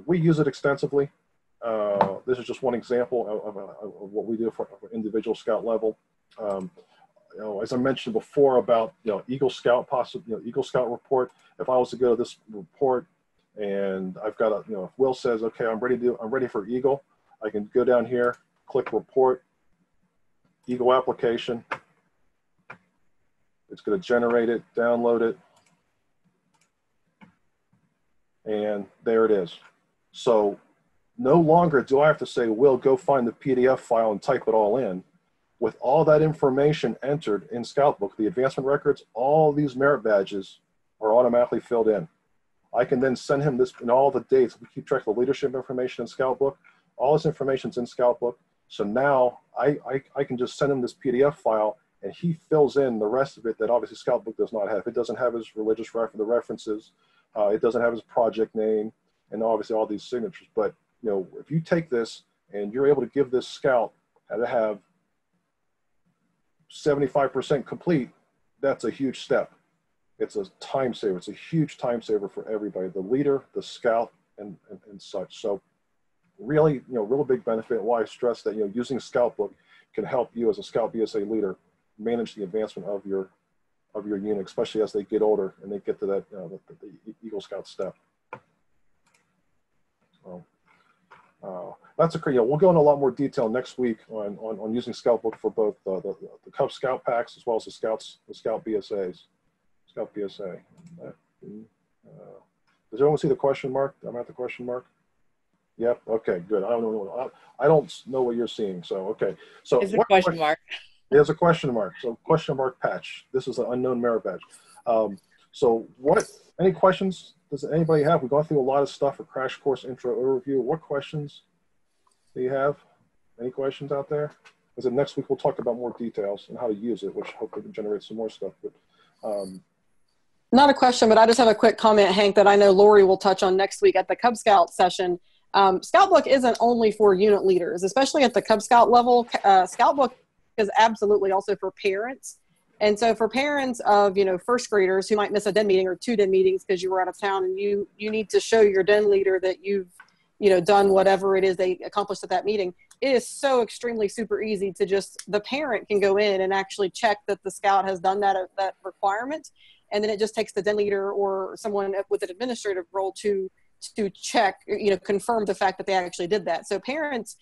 we use it extensively. This is just one example of what we do for individual scout level. As I mentioned before about Eagle Scout Eagle Scout report. If I was to go to this report and I've got if Will says, okay, I'm ready for Eagle, I can go down here, click report, Eagle application. It's going to generate it, download it, and there it is. So no longer do I have to say, Will, go find the PDF file and type it all in. With all that information entered in Scoutbook, the advancement records, all these merit badges are automatically filled in. I can then send him this and all the dates. We keep track of the leadership information in Scoutbook. All this information is in Scoutbook. So now I can just send him this PDF file, and he fills in the rest of it that obviously Scoutbook does not have. It doesn't have his religious the references. It doesn't have his project name, and obviously all these signatures. But if you take this and you're able to give this scout how to have 75% complete, that's a huge step. It's a time saver. It's a huge time saver for everybody, the leader, the scout, and such. So really, real big benefit. Why I stress that, using Scoutbook can help you as a Scout BSA leader manage the advancement of your unit, especially as they get older and they get to that the Eagle Scout step. So that's we'll go into a lot more detail next week on using Scoutbook for both the Cub Scout packs as well as the Scout BSAs. Scout BSA. Does everyone see the question mark? I'm at the question mark. Yep. Okay. Good. I don't know what you're seeing. So okay. So It's a question mark. There's a question mark. So question mark patch. This is an unknown merit badge. So any questions does anybody have? We've gone through a lot of stuff, a crash course intro overview. What questions do you have? Any questions out there? Because then next week we'll talk about more details and how to use it, which hopefully can generate some more stuff. But not a question, but I just have a quick comment, Hank, that I know Lori will touch on next week at the Cub Scout session. Scoutbook isn't only for unit leaders, especially at the Cub Scout level. Scoutbook is absolutely also for parents. And so for parents of, first graders who might miss a den meeting or 2 den meetings because you were out of town, and you need to show your den leader that you've, done whatever it is they accomplished at that meeting, it is so extremely super easy to the parent can go in and actually check that the scout has done that requirement. And then it just takes the den leader or someone with an administrative role to check, confirm the fact that they actually did that. So parents,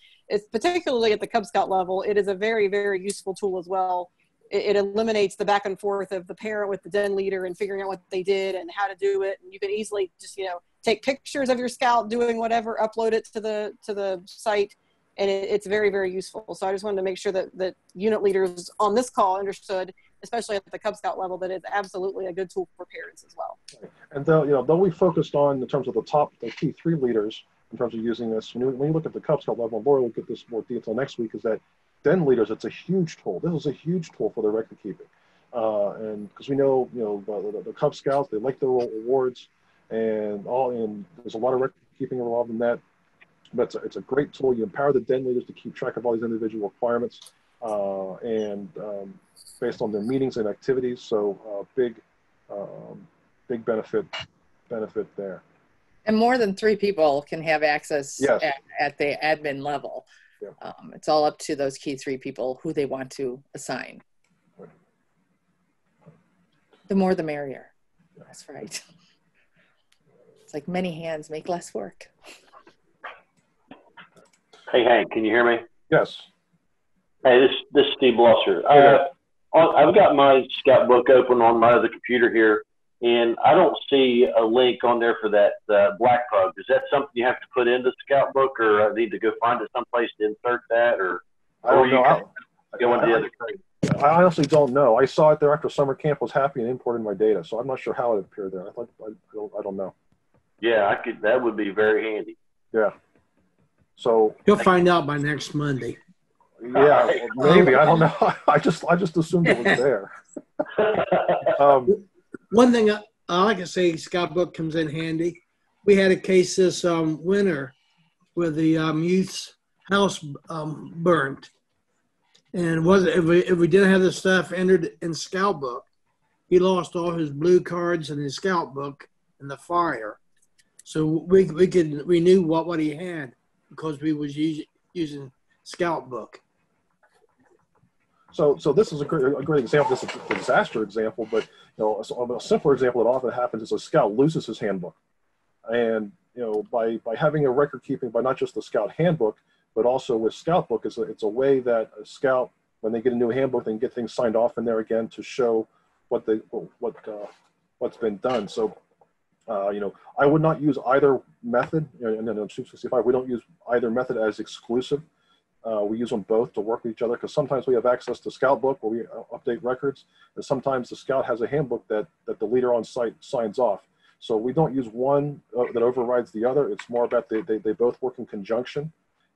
particularly at the Cub Scout level, it is a very, very useful tool as well. It eliminates the back and forth of the parent with the den leader and figuring out what they did and how to do it. And you can easily just, take pictures of your scout doing whatever, upload it to the site. And it's very, very useful. So I just wanted to make sure that unit leaders on this call understood, especially at the Cub Scout level, that it's absolutely a good tool for parents as well. And though we focused on, in terms of the key 3 leaders, in terms of using this, when you look at the Cub Scout level, and Laura will get this more detail next week, is that den leaders, it's a huge tool. This is a huge tool for their record keeping. And because we know, the Cub Scouts, they like their awards and there's a lot of record keeping involved in that. But it's a great tool. You empower the den leaders to keep track of all these individual requirements and based on their meetings and activities. So big benefit there. And more than 3 people can have access Yes. at the admin level. Yeah. It's all up to those key 3 people who they want to assign. Right. The more the merrier. That's right. It's like many hands make less work. Hey, Hank, can you hear me? Yes. Hey, this is Steve Blosser. I've got my Scoutbook open on my other computer here, and I don't see a link on there for that black pug. Is that something you have to put into Scoutbook, or I need to go find it someplace to insert that, or I don't know. Go into the other screen? I honestly don't know. I saw it there after summer camp was happy and imported my data, so I'm not sure how it appeared there. I don't know. Yeah, that would be very handy. Yeah. So You'll find out by next Monday. Yeah, maybe. I don't know. I just assumed it was there. One thing I like to say, Scoutbook comes in handy. We had a case this winter where the youth's house burned, and if we didn't have the stuff entered in Scoutbook, he lost all his blue cards and his Scoutbook in the fire. So we knew what he had because we was using Scoutbook. So this is a great example. This is a disaster example, but a simpler example that often happens is a scout loses his handbook, and by having a record keeping by not just the scout handbook, but also with Scoutbook, it's a way that a scout, when they get a new handbook, they can get things signed off in there again to show what's been done. So I would not use either method. And then in 265, we don't use either method as exclusive. We use them both to work with each other because sometimes we have access to Scoutbook where we update records, and sometimes the scout has a handbook that the leader on site signs off. So we don't use one that overrides the other. It's more about they both work in conjunction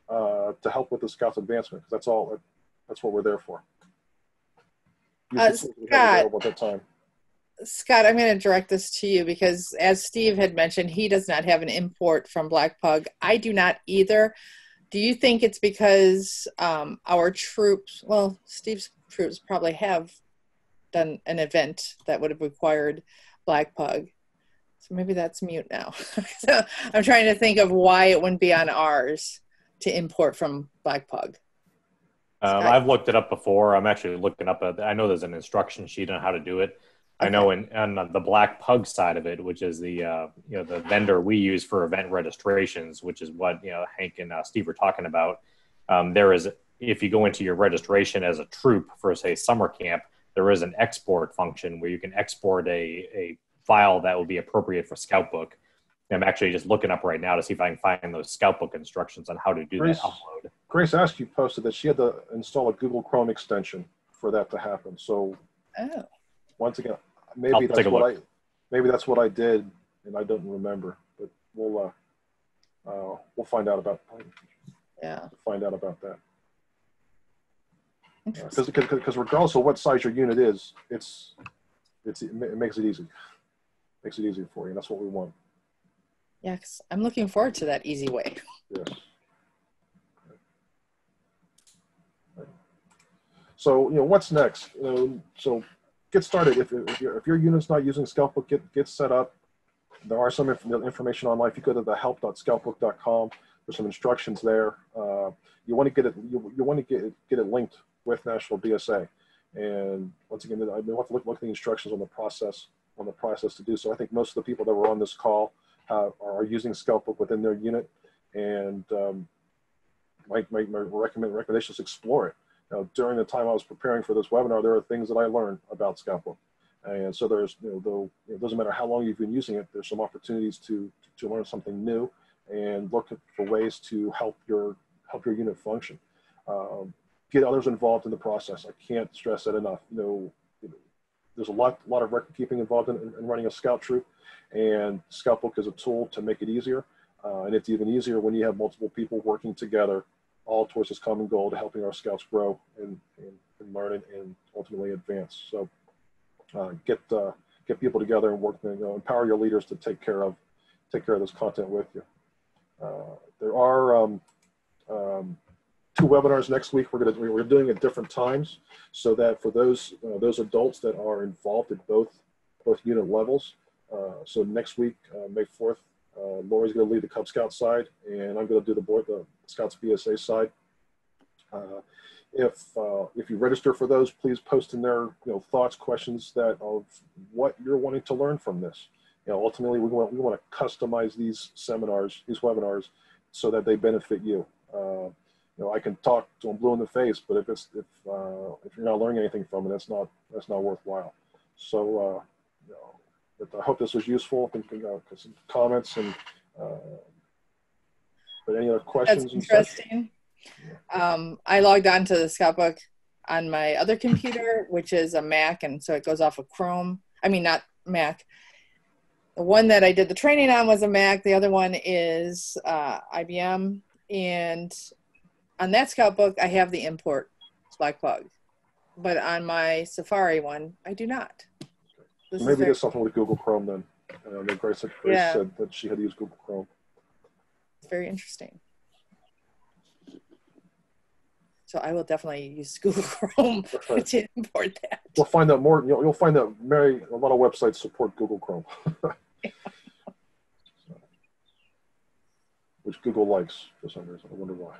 to help with the scout's advancement, because that's what we're there for. Scott, I'm going to direct this to you because, as Steve had mentioned, he does not have an import from Black Pug. I do not either. Do you think it's because our troops, well, Steve's troops probably have done an event that would have required Black Pug? So maybe that's mute now. So I'm trying to think of why it wouldn't be on ours to import from Black Pug. I've looked it up before. I'm actually looking up. I know there's an instruction sheet on how to do it. Okay. I know on the Black Pug side of it, which is the the vendor we use for event registrations, which is what Hank and Steve were talking about. There is, if you go into your registration as a troop for, say, summer camp, there is an export function where you can export a file that will be appropriate for Scoutbook. I'm actually just looking up right now to see if I can find those Scoutbook instructions on how to do that upload. Grace Askew posted that she had to install a Google Chrome extension for that to happen. So once again, maybe that's what I did, and I don't remember. But we'll find out about that. Because regardless of what size your unit is, it makes it easy. Makes it easier for you. And that's what we want. Yes, I'm looking forward to that easy way. Yes. So what's next? So get started. If your unit's not using Scoutbook, get set up. There are some information online. If you go to the help.scoutbook.com, there's some instructions there. You want to get it. You want to get it linked with National BSA. And once again, I have to look at the instructions on the process to do so. I think most of the people that were on this call are using Scoutbook within their unit, and my recommendation is explore it. Now, during the time I was preparing for this webinar, there are things that I learned about Scoutbook, and so there's though it doesn't matter how long you've been using it, there's some opportunities to learn something new and look for ways to help your unit function. Get others involved in the process. I can't stress that enough. There's a lot of record keeping involved in running a scout troop, and Scoutbook is a tool to make it easier. And it's even easier when you have multiple people working together, all towards this common goal to helping our scouts grow and learn and ultimately advance. So get people together and work. Empower your leaders to take care of this content with you. there are 2 webinars next week. We're doing at different times, so that for those adults that are involved at both unit levels. So next week, May 4th, Lori's going to lead the Cub Scout side, and I'm going to do the Scouts BSA side. If you register for those, please post in there, thoughts, questions of what you're wanting to learn from this. Ultimately, we want to customize these seminars, these webinars, so that they benefit you. I can talk to them blue in the face, but if you're not learning anything from it, that's not worthwhile. So, but I hope this was useful. I think some comments and but any other questions? That's interesting. I logged on to the Scoutbook on my other computer, which is a Mac, and so it goes off of Chrome. I mean, not Mac. The one that I did the training on was a Mac. The other one is IBM, and on that Scoutbook, I have the import Black Plug, but on my Safari one, I do not. So maybe there's something with Google Chrome then. Grace said that she had to use Google Chrome. It's very interesting. So I will definitely use Google Chrome to import that. We'll find out more. You'll find that a lot of websites support Google Chrome, which Google likes for some reason. I wonder why.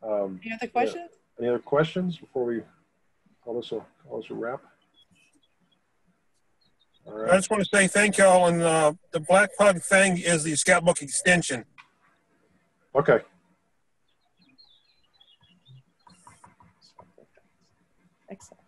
Any other questions? Yeah. Any other questions before we call this a wrap? All right. I just want to say thank y'all, and the Black Pug thing is the Scoutbook extension. Okay. Excellent.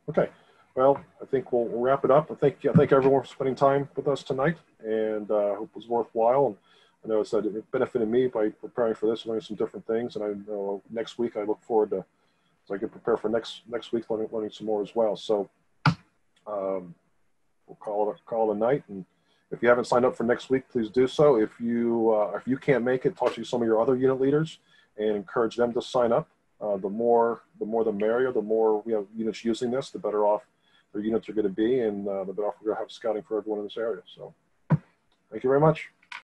Okay. Well, I think we'll wrap it up. I thank everyone for spending time with us tonight, and I hope it was worthwhile. And I know it benefited me by preparing for this, learning some different things. And I know next week I look forward to, so I can prepare for next week, learning some more as well. So we'll call it a night. And if you haven't signed up for next week, please do so. If you can't make it, talk to some of your other unit leaders and encourage them to sign up. The more the merrier. The more we have units using this, the better off their units are going to be, and the better off we're going to have scouting for everyone in this area. So thank you very much.